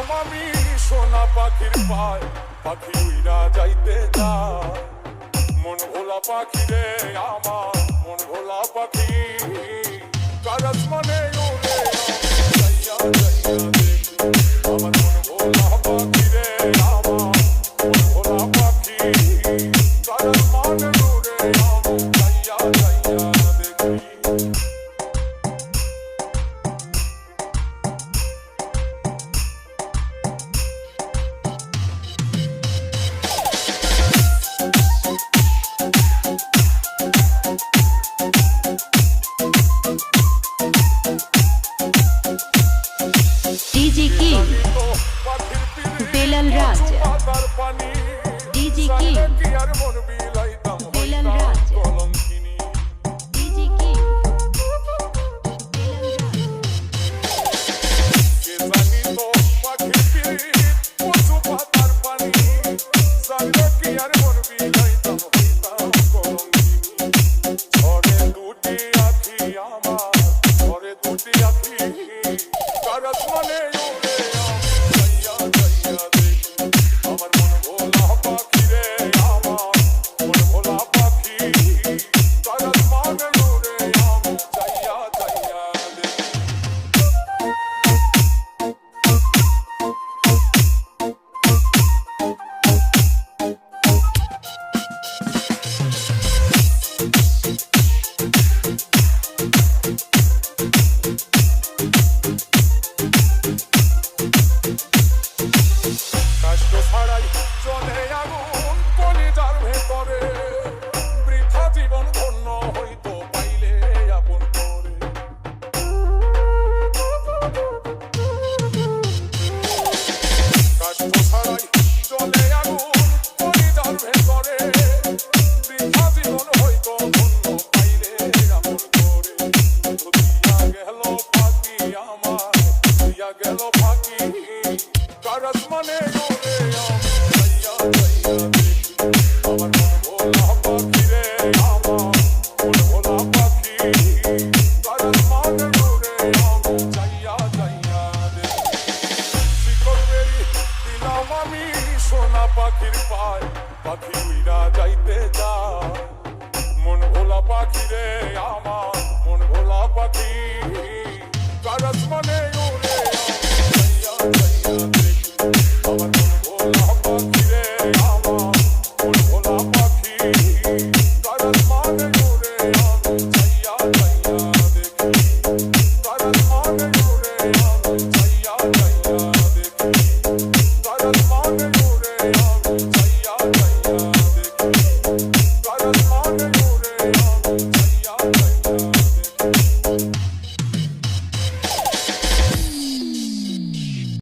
দিলাম আমি সোনা পাখির পায়, পাখি উইরা যাইতে যায়। মন ভোলা পাখি রে আমার, মন ভোলা পাখি কারাস মানে উড়ে যাইয়া যাইয়া দেখি আমার মন ভোলা পাখি রে আমার, মন ভোলা পাখি কারাস মানে উড়ে যাইয়া যাইয়া দেখি। डीजे किंग बेलाल राज, डीजे किंग बेलाल राज, डीजे किंग সোনা পাখির পায়, পাখি উইরা যাইতে যায়। মন ভোলা পাখি রে